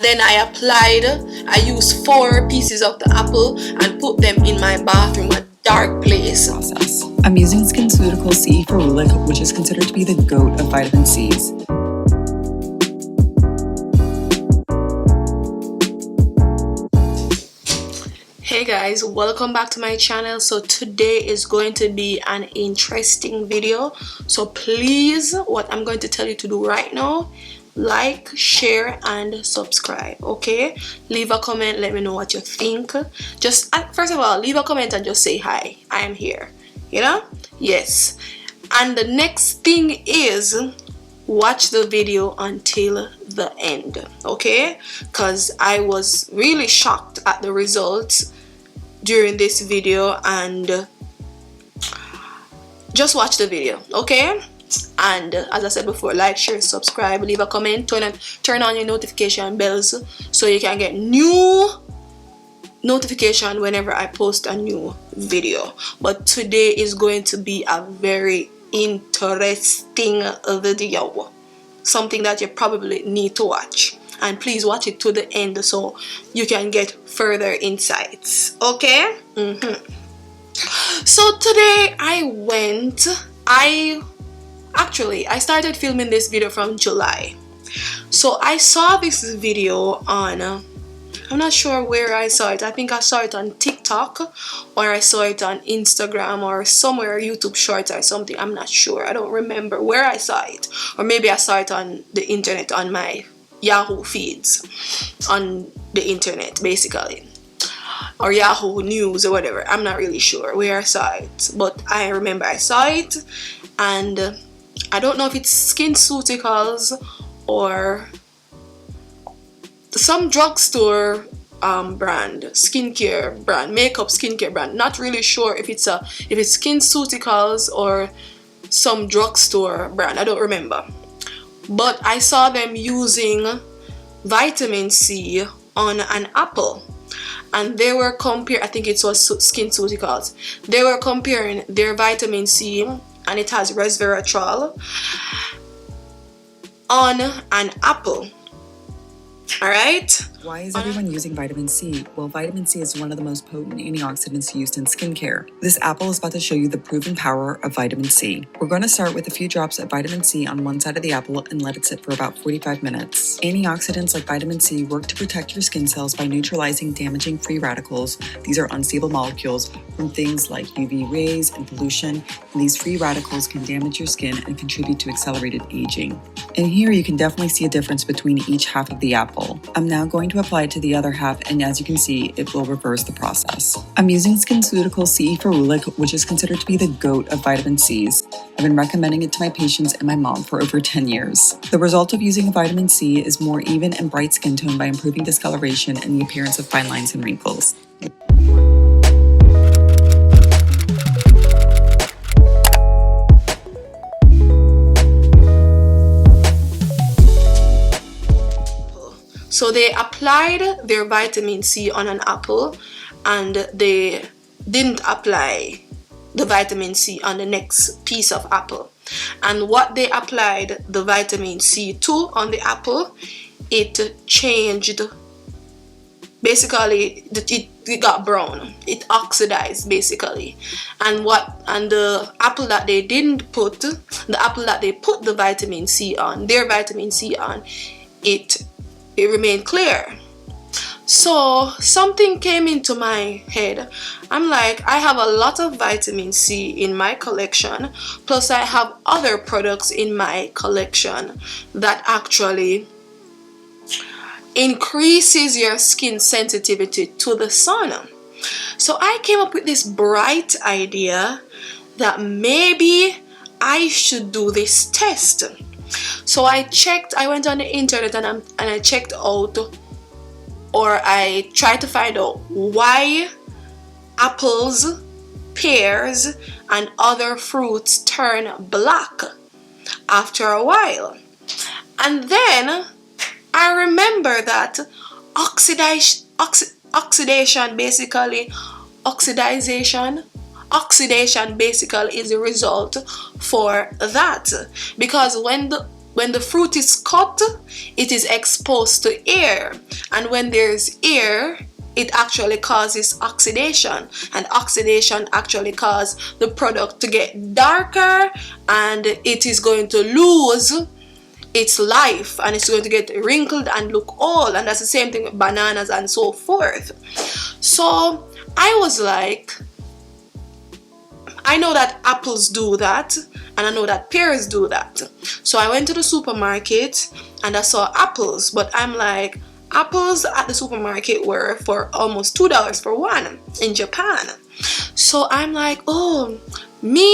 Then I used 4 pieces of the apple and put them in my bathroom, a dark place. Process. I'm using SkinCeuticals CE Ferulic, which is considered to be the GOAT of vitamin C's. Hey guys, welcome back to my channel. So today is going to be an interesting video, so please, what I'm going to tell you to do right now, like, share and subscribe. Okay, leave a comment, let me know what you think. Just first of all, leave a comment and just say hi, I am here, you know. Yes, and the next thing is watch the video until the end, okay, because I was really shocked at the results during this video, and just watch the video, okay? And as I said before, like, share, subscribe, leave a comment, turn on your notification bells so you can get new notification whenever I post a new video. But today is going to be a very interesting video, something that you probably need to watch, and please watch it to the end so you can get further insights, okay? So today I started filming this video from July. So I saw this video on I'm not sure where I saw it. I think I saw it on TikTok, or I saw it on Instagram, or somewhere, YouTube Shorts or something. I'm not sure. I don't remember where I saw it. Or maybe I saw it on the internet, on my Yahoo feeds, on the internet basically, or Yahoo News or whatever. I'm not really sure where I saw it, but I remember I saw it, and I don't know if it's SkinCeuticals or some drugstore brand, skincare brand, makeup skincare brand. Not really sure if it's SkinCeuticals or some drugstore brand. I don't remember. But I saw them using vitamin C on an apple, and they were comparing, I think it was SkinCeuticals, they were comparing their vitamin C, and it has Resveratrol, on an apple. Alright? Why is everyone using vitamin C? Well, vitamin C is one of the most potent antioxidants used in skincare. This apple is about to show you the proven power of vitamin C. We're going to start with a few drops of vitamin C on one side of the apple and let it sit for about 45 minutes. Antioxidants like vitamin C work to protect your skin cells by neutralizing damaging free radicals. These are unstable molecules from things like UV rays and pollution, and these free radicals can damage your skin and contribute to accelerated aging. And here you can definitely see a difference between each half of the apple. I'm now going to apply it to the other half, and as you can see, it will reverse the process. I'm using SkinCeuticals CE Ferulic, which is considered to be the GOAT of vitamin C's. I've been recommending it to my patients and my mom for over 10 years. The result of using vitamin C is more even and bright skin tone by improving discoloration and the appearance of fine lines and wrinkles. So they applied their vitamin C on an apple, and they didn't apply the vitamin C on the next piece of apple. And what they applied the vitamin C to on the apple, it changed. Basically, it got brown. It oxidized basically. And the apple that they didn't put, the apple that they put the vitamin C on, their vitamin C on, it remained clear. So something came into my head. I'm like, I have a lot of vitamin C in my collection, plus I have other products in my collection that actually increases your skin sensitivity to the sun. So I came up with this bright idea that maybe I should do this test. So I went on the internet and I checked out, or I tried to find out why apples, pears, and other fruits turn black after a while. And then I remember that oxidation basically is the result for that, because when when the fruit is cut, it is exposed to air, and when there's air, it actually causes oxidation, and oxidation actually causes the product to get darker, and it is going to lose its life, and it's going to get wrinkled and look old. And that's the same thing with bananas and so forth. So I was like, I know that apples do that, and I know that pears do that. So I went to the supermarket and I saw apples, but I'm like, apples at the supermarket were for almost $2 for one in Japan. So I'm like, oh, me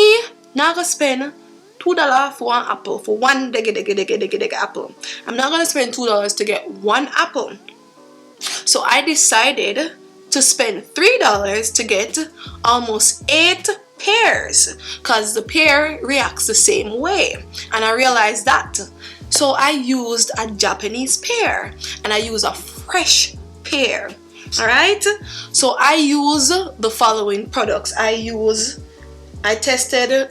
not gonna spend $2 for one apple, for one dege apple. I'm not gonna spend $2 to get one apple. So I decided to spend $3 to get almost 8 pears, because the pear reacts the same way, and I realized that. So I used a Japanese pear, and I use a fresh pear. All right, so I use the following products. I tested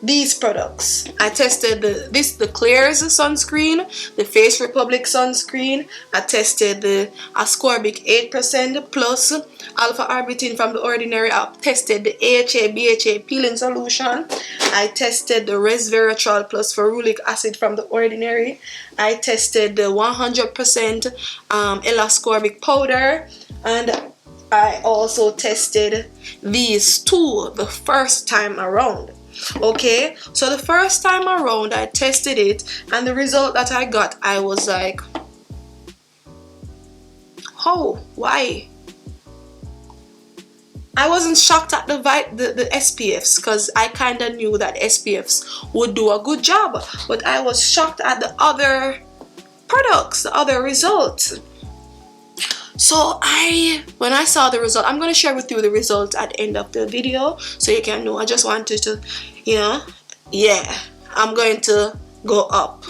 these products. I tested the Klairs sunscreen, the Face Republic sunscreen. I tested the ascorbic 8% plus alpha arbutin from The Ordinary. I tested the AHA BHA peeling solution. I tested the Resveratrol plus ferulic acid from The Ordinary. I tested the 100% L-ascorbic powder, and I also tested these two the first time around. Okay, so the first time around I tested it, and the result that I got, I was like, oh, why? I wasn't shocked at the SPFs, because I kind of knew that SPFs would do a good job, but I was shocked at the other products, the other results. So when I saw the result, I'm going to share with you the results at the end of the video so you can know. I just wanted to, yeah, I'm going to go up.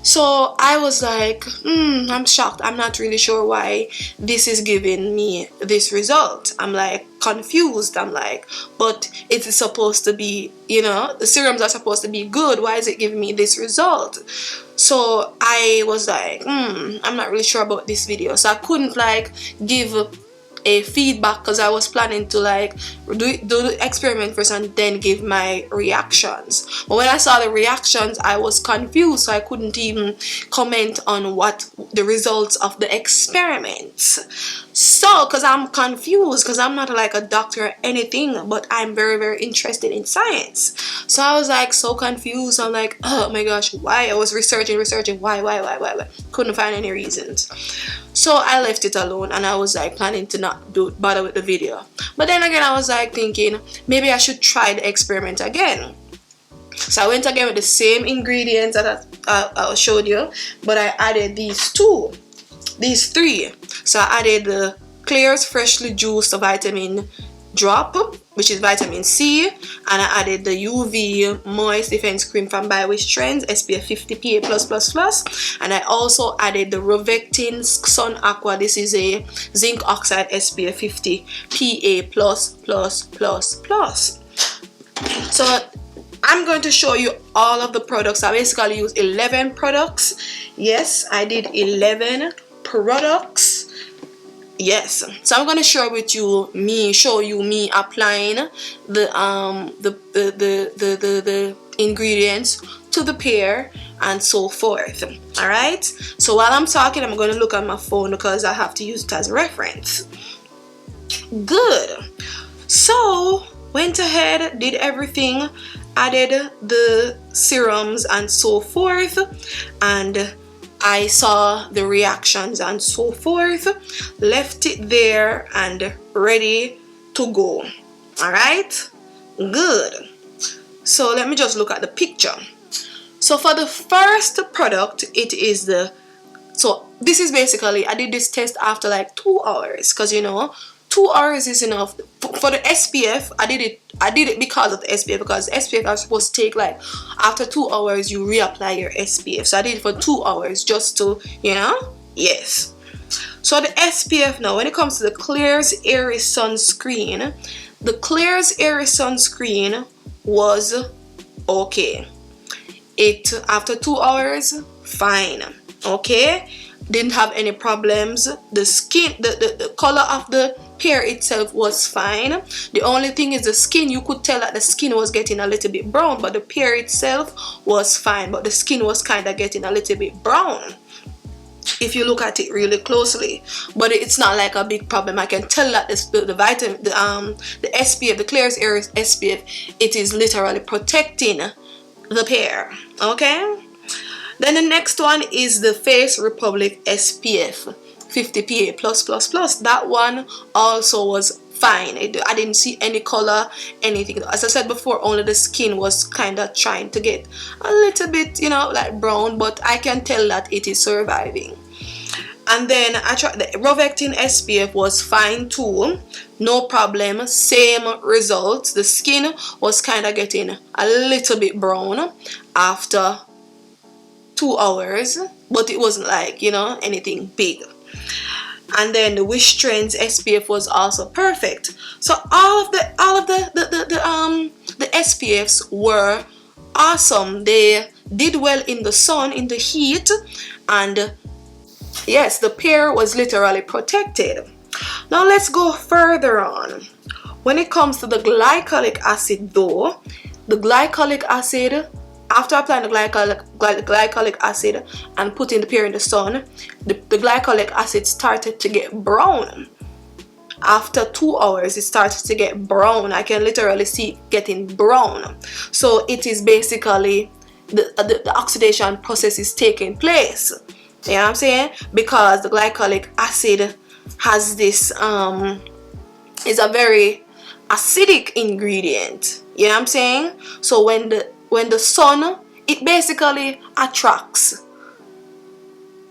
So I was like, I'm shocked. I'm not really sure why this is giving me this result. I'm like confused. I'm like, but it is supposed to be, the serums are supposed to be good. Why is it giving me this result? So I was like, I'm not really sure about this video. So I couldn't give a feedback, because I was planning to do the experiment first and then give my reactions. But when I saw the reactions, I was confused, so I couldn't even comment on what the results of the experiments. So, because I'm confused, because I'm not a doctor or anything, but I'm very, very interested in science. So I was so confused. I'm like, oh my gosh, why? I was researching, why? Couldn't find any reasons. So I left it alone, and I was planning to not bother with the video. But then again, I was thinking maybe I should try the experiment again. So I went again with the same ingredients that I showed you, but I added these three. So I added the Klairs freshly juiced vitamin drop, which is vitamin C, and I added the UV moist defense cream from by Wishtrends SPF 50 PA+++, and I also added the Rovectin Sun Aqua. This is a zinc oxide SPF 50 PA++++. So I'm going to show you all of the products. I basically used 11 products. Yes, I did 11 products. Yes, so I'm going to share with you show you me applying the ingredients to the pear and so forth. All right, so while I'm talking, I'm going to look at my phone because I have to use it as a reference. Good. So went ahead, did everything, added the serums and so forth, and I saw the reactions and so forth, left it there and ready to go. All right, good. So let me just look at the picture. So for the first product, it is so this is basically, I did this test after 2 hours, because 2 hours is enough. For the SPF, I did it because of the SPF, because SPF are supposed to take after 2 hours you reapply your SPF. So I did it for 2 hours just to, yes. So the SPF now, when it comes to the Klairs Airy sunscreen, the Klairs Airy sunscreen was okay. it after 2 hours, fine. Okay, didn't have any problems. The skin, the color of the hair itself was fine. The only thing is the skin, you could tell that the skin was getting a little bit brown, but the hair itself was fine, but the skin was kind of getting a little bit brown if you look at it really closely. But it's not like a big problem. I can tell that the vitamin, the SPF, the Klairs Air SPF, it is literally protecting the hair. Okay, then the next one is the Face Republic SPF 50 PA+++. That one also was fine. I didn't see any color, anything. As I said before, only the skin was kind of trying to get a little bit, you know, like brown, but I can tell that it is surviving. And then I tried the Rovectin SPF, was fine too, no problem, same results. The skin was kind of getting a little bit brown after 2 hours, but it wasn't like, you know, anything big. And then the Wishtrends SPF was also perfect. So all of the SPFs were awesome. They did well in the sun, in the heat, and yes, the hair was literally protected. Now let's go further on. When it comes to the glycolic acid though, the glycolic acid, after applying the glycolic acid and putting the hair in the sun, the glycolic acid started to get brown. After 2 hours, it started to get brown. I can literally see it getting brown. So it is basically the oxidation process is taking place. You know what I'm saying? Because the glycolic acid has this is a very acidic ingredient. You know what I'm saying? So when the sun, it basically attracts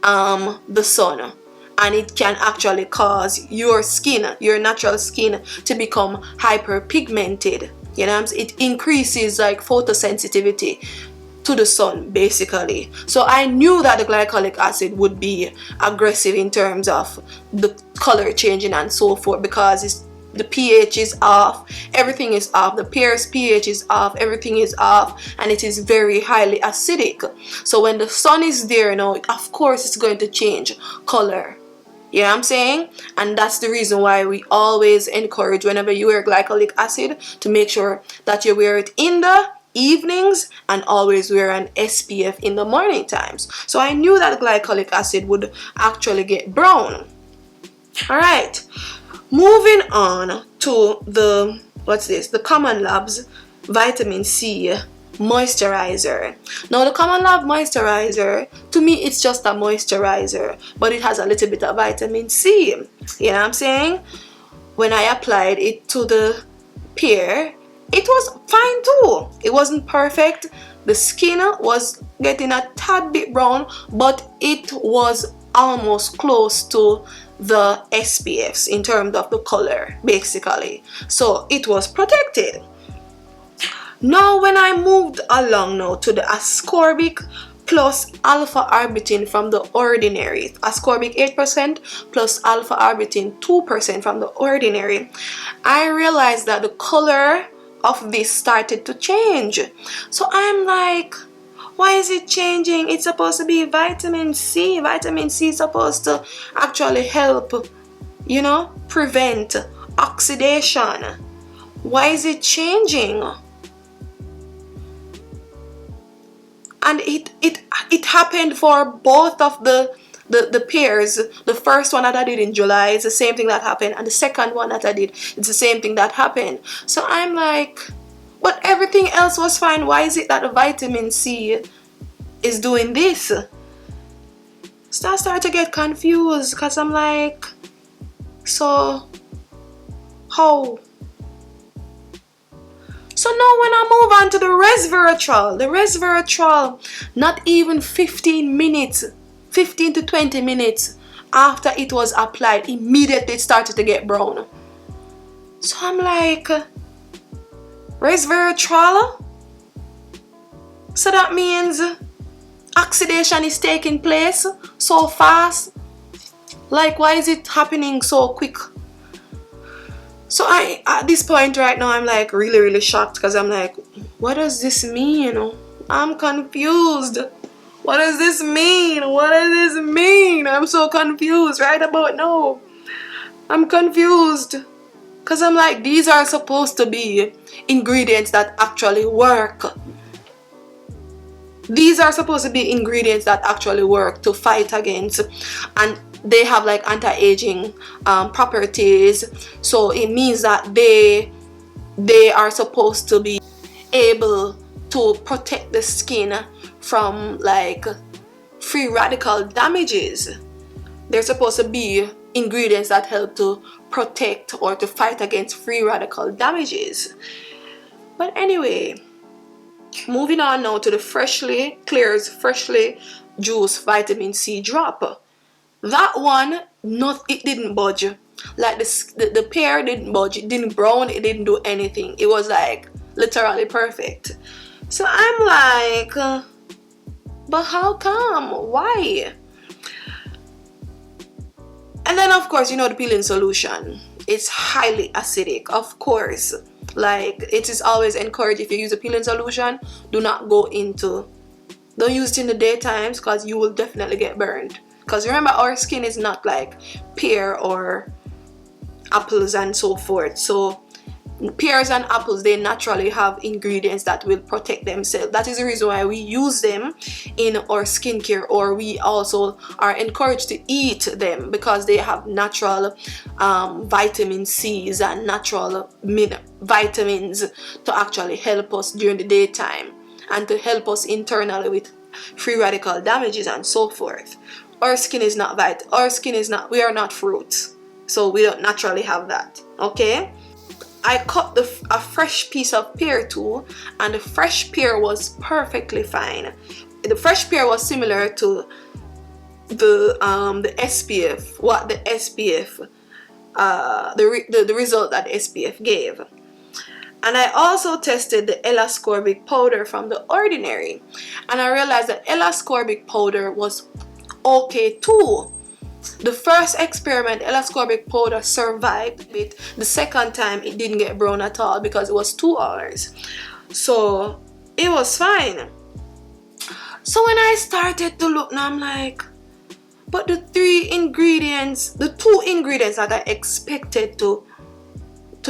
the sun, and it can actually cause your skin, your natural skin, to become hyperpigmented. You know what I'm saying? It increases like photosensitivity to the sun basically. So I knew that the glycolic acid would be aggressive in terms of the color changing and so forth, because the pH is off, everything is off, the hair's pH is off, everything is off, and it is very highly acidic. So when the sun is there, you know, of course it's going to change color. You know what I'm saying? And that's the reason why we always encourage, whenever you wear glycolic acid, to make sure that you wear it in the evenings and always wear an SPF in the morning times. So I knew that glycolic acid would actually get brown. Alright, moving on to the, what's this? The Common Labs Vitamin C moisturizer. Now the Common Lab moisturizer, to me it's just a moisturizer, but it has a little bit of vitamin C. You know what I'm saying? When I applied it to the hair, it was fine too. It wasn't perfect. The skin was getting a tad bit brown, but it was almost close to the SPFs in terms of the color basically. So it was protected. Now when I moved along now to the ascorbic plus alpha arbutin from the ordinary, ascorbic 8% plus alpha arbutin 2% from the ordinary, I realized that the color of this started to change. So I'm like, why is it changing? It's supposed to be vitamin C. Vitamin C is supposed to actually help, you know, prevent oxidation. Why is it changing? And it happened for both of the pairs. The first one that I did in July is the same thing that happened, and the second one that I did, it's the same thing that happened. So I'm like, but everything else was fine. Why is it that the vitamin C is doing this? So I start to get confused, because I'm like, so how? So now when I move on to the Resveratrol, not even 15 to 20 minutes after it was applied, immediately it started to get brown. So I'm like, Resveratrol? So that means oxidation is taking place so fast? Like, why is it happening so quick? So at this point right now, I'm like really shocked, because I'm like, what does this mean? I'm confused. What does this mean? What does this mean? I'm so confused right about now. I'm confused. Because I'm like, these are supposed to be ingredients that actually work. These are supposed to be ingredients that actually work to fight against, and they have like anti-aging properties. So it means that they are supposed to be able to protect the skin from like free radical damages. They're supposed to be ingredients that help to protect or to fight against free radical damages. But anyway, moving on now to the Klairs freshly juiced vitamin C drop. That one, it didn't budge. Like the pear didn't budge, it didn't brown, it didn't do anything. It was like literally perfect. So I'm like, but how come? Why? And then of course, you know, the peeling solution, it's highly acidic, of course. Like, it is always encouraged, if you use a peeling solution, don't use it in the daytimes, because you will definitely get burned. Because remember, our skin is not like pear or apples and so forth. So pears and apples, they naturally have ingredients that will protect themselves. That is the reason why we use them in our skincare, or we also are encouraged to eat them, because they have natural vitamin C's and natural vitamins to actually help us during the daytime and to help us internally with free radical damages and so forth. Our skin is not we are not fruits, so we don't naturally have that. Okay, I cut a fresh piece of pear too, and the fresh pear was perfectly fine. The fresh pear was similar to the SPF, what the SPF, the result that the SPF gave. And I also tested the L-ascorbic powder from The Ordinary, and I realized that L-ascorbic powder was okay too. The first experiment, L-ascorbic powder survived it. The second time, it didn't get brown at all because it was 2 hours. So it was fine. So when I started to look, now I'm like, but the 2 ingredients that I expected to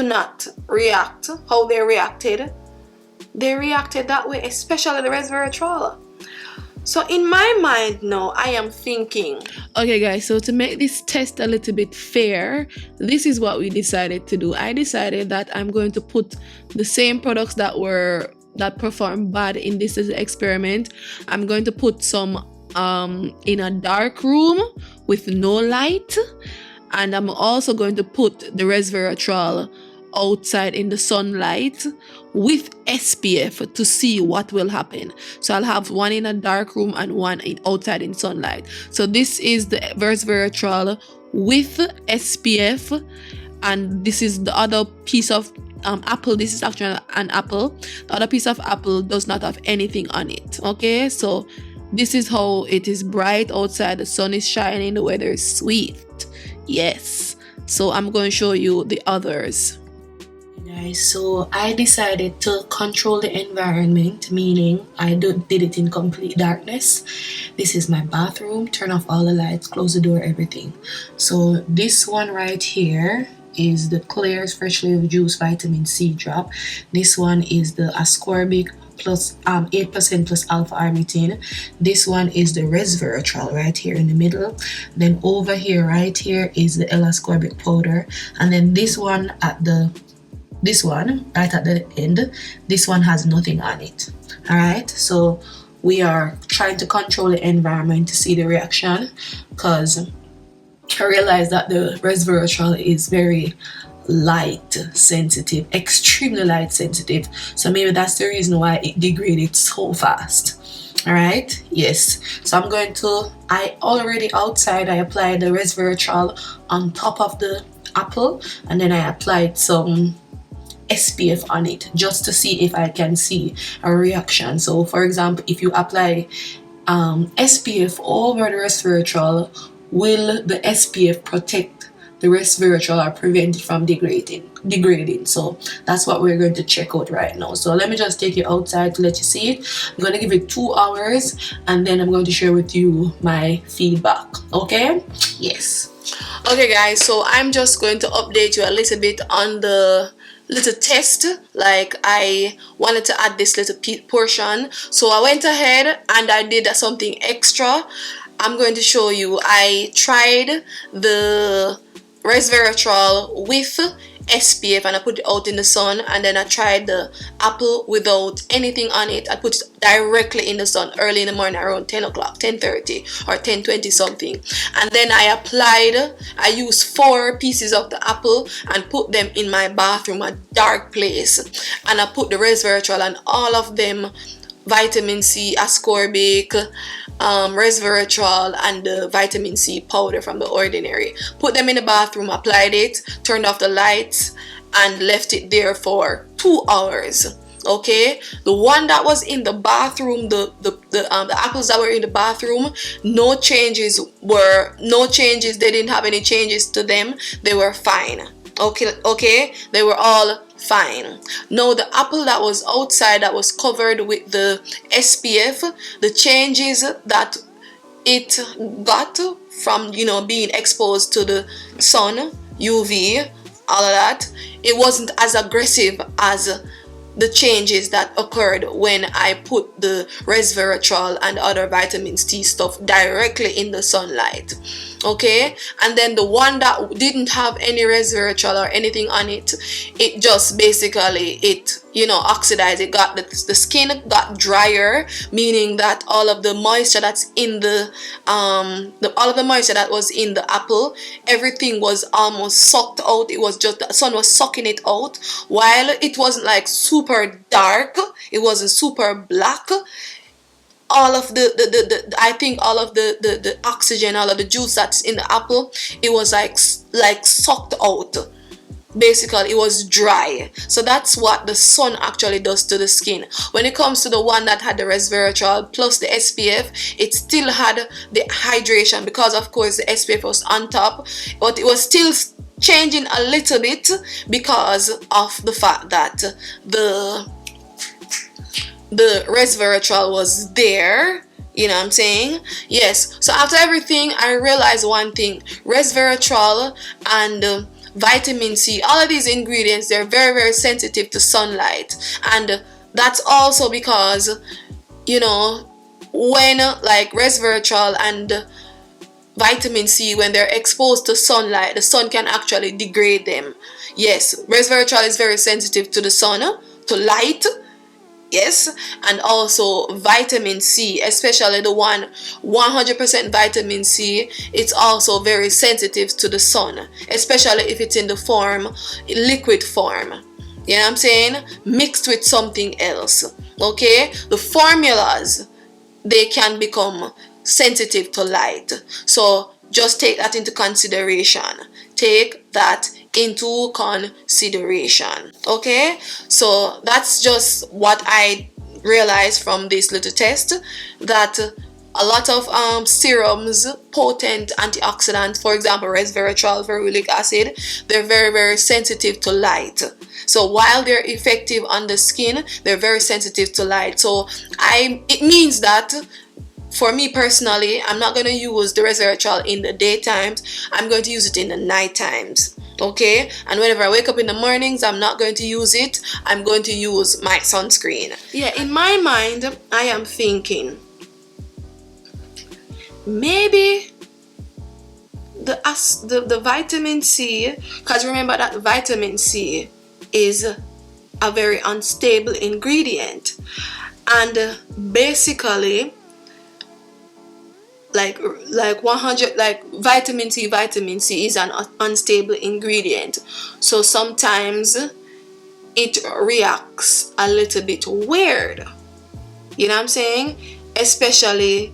not react how they reacted that way, especially the resveratrol. So in my mind now, I am thinking, okay guys, so to make this test a little bit fair, this is what we decided to do. I decided that I'm going to put the same products that performed bad in this experiment. I'm going to put some in a dark room with no light, and I'm also going to put the resveratrol outside in the sunlight with SPF to see what will happen. So I'll have one in a dark room and one outside in sunlight. So this is the resveratrol with SPF, and this is the other piece of apple. This is actually an apple. The other piece of apple does not have anything on it. Okay, so this is how it is bright outside. The sun is shining, the weather is sweet. Yes, so I'm going to show you the others. Guys, so I decided to control the environment, meaning I did it in complete darkness. This is my bathroom. Turn off all the lights, close the door, everything. So this one right here is the Klairs freshly juiced vitamin C drop. This one is the ascorbic plus 8% plus alpha arbutin. This one is the resveratrol right here in the middle. Then over here, right here, is the L-ascorbic powder, and then this one right at the end, this one has nothing on it. All right, so we are trying to control the environment to see the reaction, because I realize that the resveratrol is very light sensitive, extremely light sensitive, so maybe that's the reason why it degraded so fast. All right, yes, so I'm going to, I applied the resveratrol on top of the apple, and then I applied some SPF on it just to see if I can see a reaction. So for example, if you apply SPF over the resveratrol, will the SPF protect the resveratrol are prevented from degrading. So that's what we're going to check out right now. So let me just take you outside to let you see it. I'm going to give it 2 hours, and then I'm going to share with you my feedback. Okay? Yes. Okay guys, so I'm just going to update you a little bit on the little test. Like, I wanted to add this little portion, so I went ahead and I did something extra. I'm going to show you. I tried the resveratrol with SPF and I put it out in the sun, and then I tried the apple without anything on it. I put it directly in the sun early in the morning around 10 o'clock, 10:30 or 10:20 something, and then I used 4 pieces of the apple and put them in my bathroom, a dark place, and I put the resveratrol and all of them, vitamin C, ascorbic, resveratrol, and the vitamin C powder from the Ordinary. Put them in the bathroom, applied it, turned off the lights, and left it there for 2 hours. Okay, the one that was in the bathroom, the apples that were in the bathroom, no changes. They didn't have any changes to them. They were fine. Okay, they were all fine. Now the apple that was outside, that was covered with the SPF, the changes that it got from, being exposed to the sun, UV, all of that, it wasn't as aggressive as the changes that occurred when I put the resveratrol and other vitamin C stuff directly in the sunlight. Okay, and then the one that didn't have any resveratrol or anything on it, it just basically oxidized. It got the skin got drier, meaning that all of the moisture that's in all of the moisture that was in the apple, everything was almost sucked out. It was just the sun was sucking it out. While it wasn't like super dark, it wasn't super black. All of I think all of the oxygen, all of the juice that's in the apple, it was like sucked out. Basically, it was dry. So that's what the sun actually does to the skin. When it comes to the one that had the resveratrol plus the SPF, it still had the hydration, because of course the SPF was on top, but it was still changing a little bit because of the fact that the resveratrol was there. You know what I'm saying? Yes. So after everything, I realized one thing: resveratrol and vitamin C, all of these ingredients, they're very, very sensitive to sunlight. And that's also because, when like resveratrol and vitamin C, when they're exposed to sunlight, the sun can actually degrade them. Yes, resveratrol is very sensitive to the sun, to light. Yes, and also vitamin C, especially the 100% vitamin C, it's also very sensitive to the sun, especially if it's in the liquid form. You know what I'm saying? Mixed with something else. Okay, the formulas, they can become sensitive to light. So just take that into consideration. Take that into consideration. Okay, so that's just what I realized from this little test, that a lot of serums, potent antioxidants, for example resveratrol, ferulic acid, they're very, very sensitive to light. So while they're effective on the skin, they're very sensitive to light. So it means that for me personally, I'm not going to use the resveratrol in the daytimes. I'm going to use it in the night times. Okay, and whenever I wake up in the mornings, I'm not going to use it. I'm going to use my sunscreen. Yeah, in my mind, I am thinking maybe the vitamin C, because remember that vitamin C is a very unstable ingredient, and basically like vitamin C is an unstable ingredient. So sometimes it reacts a little bit weird. You know what I'm saying? Especially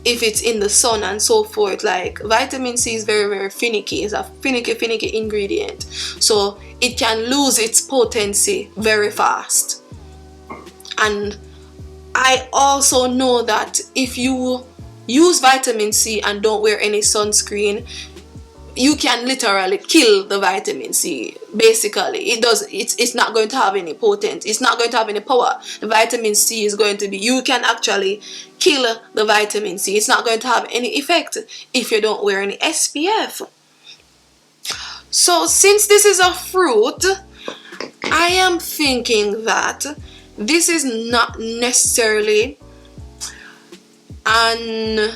if it's in the sun and so forth. Like vitamin C is very, very finicky. It's a finicky ingredient. So it can lose its potency very fast. And I also know that if you use vitamin C and don't wear any sunscreen, you can literally kill the vitamin C. Basically, it's not going to have any potent, it's not going to have any power. The vitamin C is going to be, you can actually kill the vitamin C. It's not going to have any effect if you don't wear any SPF. So since this is a fruit, I am thinking that this is not necessarily a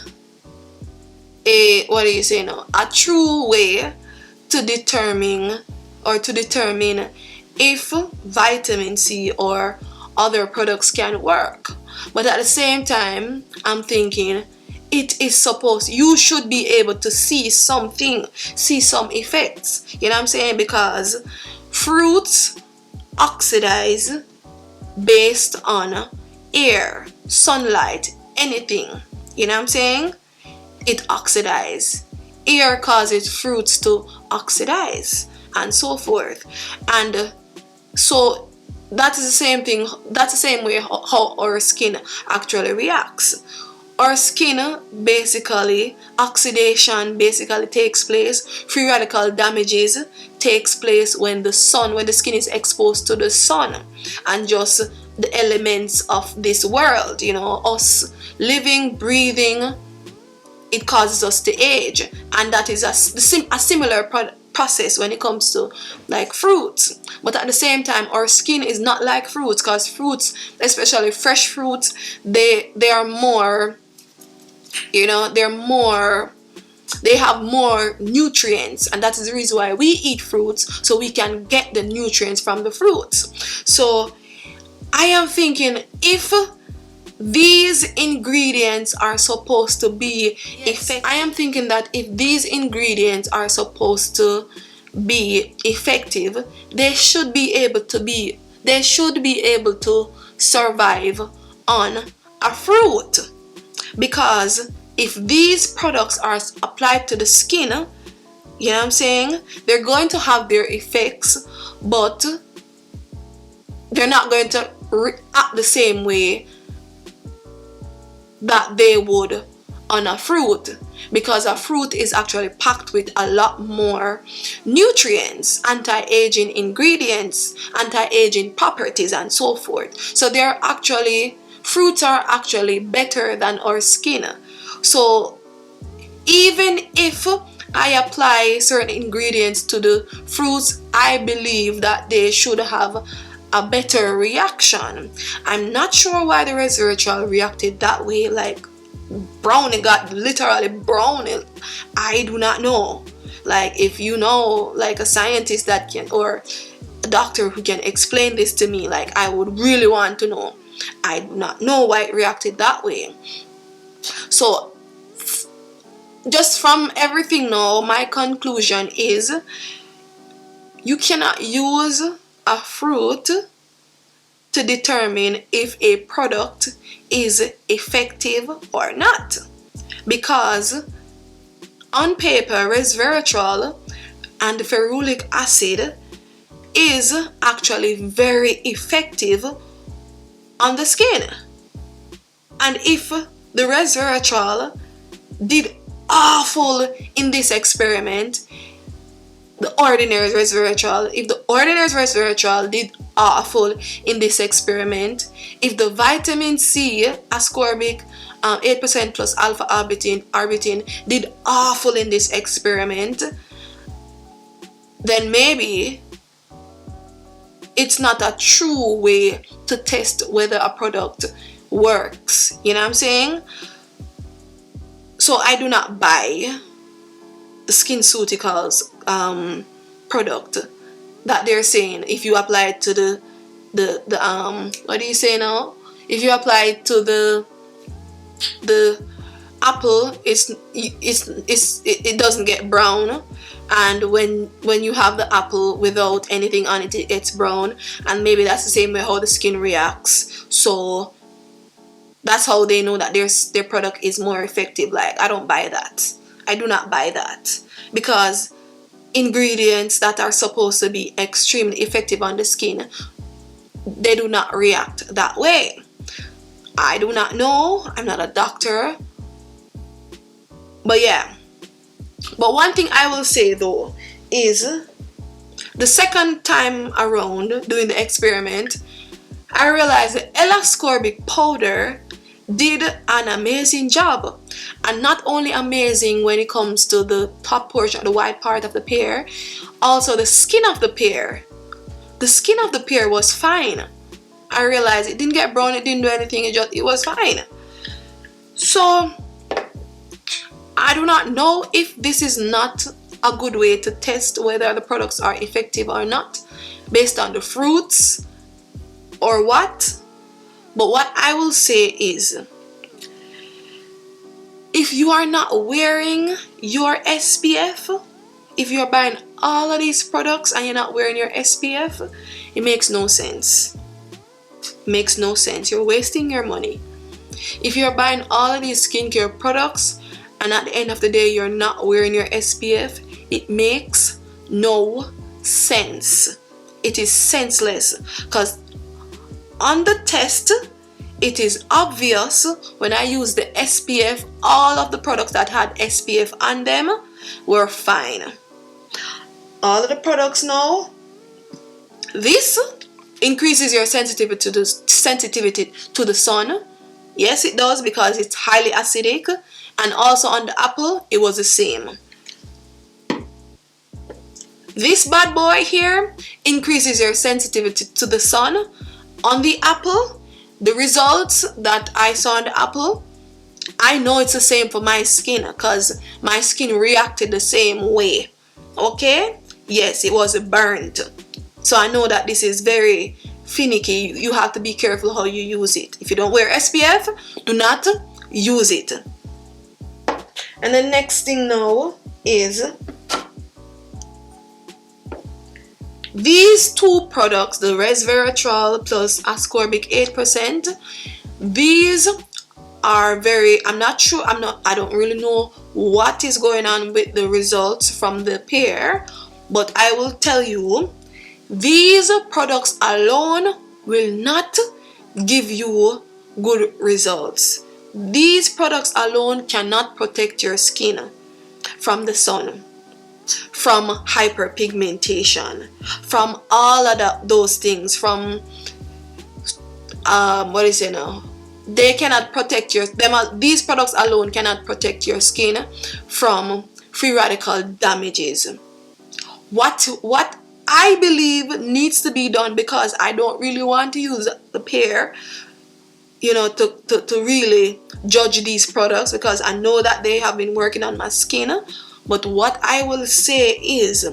true way to determine if vitamin C or other products can work. But at the same time, I'm thinking it is supposed, you should be able to see something, see some effects. You know what I'm saying? Because fruits oxidize based on air, sunlight, anything. You know what I'm saying? It oxidizes. Air causes fruits to oxidize and so forth. And so that is the same thing, that's the same way how our skin actually reacts. Our skin basically, oxidation basically takes place, free radical damages takes place when the skin is exposed to the sun and just the elements of this world, you know, us living, breathing, it causes us to age. And that is a similar process when it comes to like fruits. But at the same time, our skin is not like fruits, because fruits, especially fresh fruits, they are more, you know, they have more nutrients, and that is the reason why we eat fruits, so we can get the nutrients from the fruits. So I am thinking, if these ingredients are supposed to be effective, I am thinking that if these ingredients are supposed to be effective, they should be able to survive on a fruit. Because if these products are applied to the skin, you know what I'm saying, they're going to have their effects, but they're not going to react the same way that they would on a fruit, because a fruit is actually packed with a lot more nutrients, anti-aging ingredients, anti-aging properties, and so forth. So fruits are actually better than our skin. So even if I apply certain ingredients to the fruits, I believe that they should have a better reaction. I'm not sure why the resveratrol reacted that way, like brown, it got literally brown. I do not know. Like, if you know, like a scientist that can, or a doctor who can explain this to me, like, I would really want to know. I do not know why it reacted that way. So just from everything now, my conclusion is you cannot use a fruit to determine if a product is effective or not, because on paper resveratrol and ferulic acid is actually very effective on the skin. And if the resveratrol did awful in this experiment, if the ordinary resveratrol did awful in this experiment, if the vitamin C ascorbic 8% plus alpha arbutin did awful in this experiment, then maybe it's not a true way to test whether a product works. You know what I'm saying? So I do not buy the SkinCeuticals product that they're saying if you apply it to the what do you say now? If you apply it to the apple, it doesn't get brown, and when you have the apple without anything on it, it gets brown, and maybe that's the same way how the skin reacts. So that's how they know that their product is more effective. Like, I don't buy that. I do not buy that, because ingredients that are supposed to be extremely effective on the skin, they do not react that way. I do not know. I'm not a doctor. But yeah, But one thing I will say though is the second time around doing the experiment, I realized the L-ascorbic powder did an amazing job. And not only amazing when it comes to the top portion, the white part of the pear, also the skin of the pear. The skin of the pear was fine. I realized it didn't get brown, it didn't do anything, it was fine. So I do not know if this is not a good way to test whether the products are effective or not based on the fruits or what. But what I will say is, if you are not wearing your SPF, if you're buying all of these products and you're not wearing your SPF, it makes no sense. It makes no sense. You're wasting your money. If you're buying all of these skincare products and at the end of the day you're not wearing your SPF, it makes no sense. It is senseless, because on the test it is obvious when I use the SPF, all of the products that had SPF on them were fine. All of the products now, this increases your sensitivity to the sun. Yes, it does, because it's highly acidic. And also on the apple, it was the same. This bad boy here increases your sensitivity to the sun. On the apple, the results that I saw on the apple, I know it's the same for my skin, because my skin reacted the same way. Okay? Yes, it was burnt. So I know that this is very finicky. You have to be careful how you use it. If you don't wear SPF, do not use it. And the next thing now is these two products, the Resveratrol plus ascorbic 8%. These are very, I don't really know what is going on with the results from the pear, but I will tell you, these products alone will not give you good results. These products alone cannot protect your skin from the sun, from hyperpigmentation, from all of those things, from they cannot protect these products alone cannot protect your skin from free radical damages. What I believe needs to be done, because I don't really want to use the pear, to really judge these products, because I know that they have been working on my skin. But what I will say is,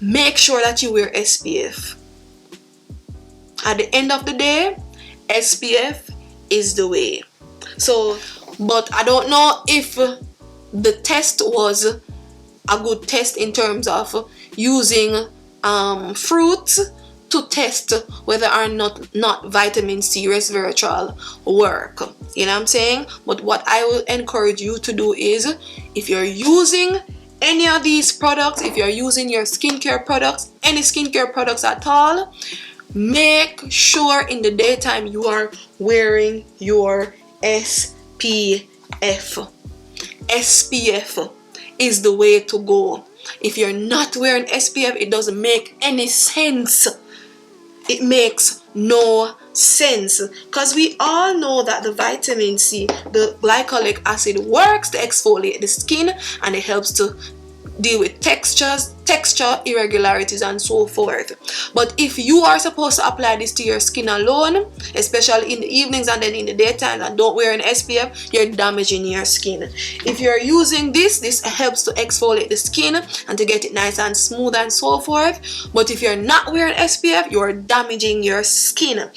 make sure that you wear SPF. At the end of the day, SPF is the way. So, but I don't know if the test was a good test in terms of using fruits to test whether or not vitamin C resveratrol work. You know what I'm saying? But what I will encourage you to do is, if you're using any of these products, if you're using your skincare products, any skincare products at all, make sure in the daytime you are wearing your SPF. SPF is the way to go. If you're not wearing SPF, it doesn't make any sense. It makes no sense, because we all know that the vitamin C, the glycolic acid, works to exfoliate the skin, and it helps to deal with texture irregularities and so forth. But if you are supposed to apply this to your skin alone, especially in the evenings and then in the daytime, and don't wear an SPF, you're damaging your skin. If you're using this helps to exfoliate the skin and to get it nice and smooth and so forth. But if you're not wearing SPF, you're damaging your skin.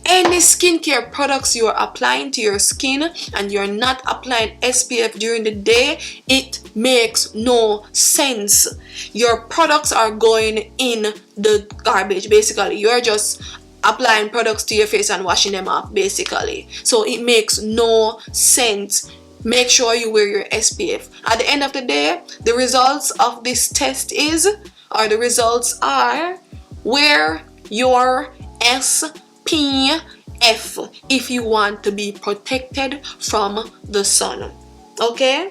Any skincare products you are applying to your skin and you're not applying SPF during the day, it makes no sense. Your products are going in the garbage. Basically, you're just applying products to your face and washing them off, basically. So it makes no sense. Make sure you wear your SPF. At the end of the day, the results of this test are wear your SPF if you want to be protected from the sun. Okay?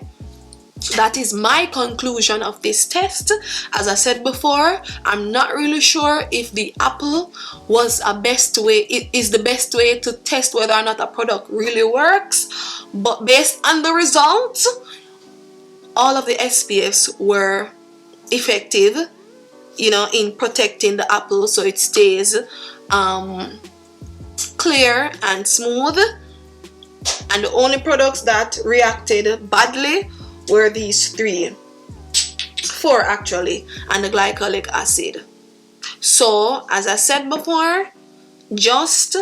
That is my conclusion of this test. As I said before, I'm not really sure if the apple was a best way, it is the best way to test whether or not a product really works, but based on the results, all of the SPFs were effective, you know, in protecting the apple so it stays clear and smooth. And the only products that reacted badly were these four actually, and the glycolic acid. So as I said before, just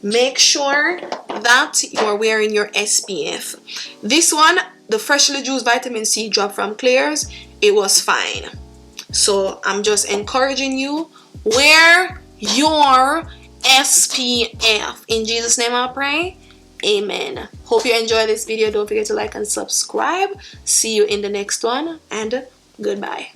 make sure that you are wearing your SPF. This one, the freshly juiced vitamin C drop from Klairs, it was fine. So I'm just encouraging you, wear your SPF. In Jesus' name I pray. Amen. Hope you enjoy this video. Don't forget to like and subscribe. See you in the next one, and goodbye.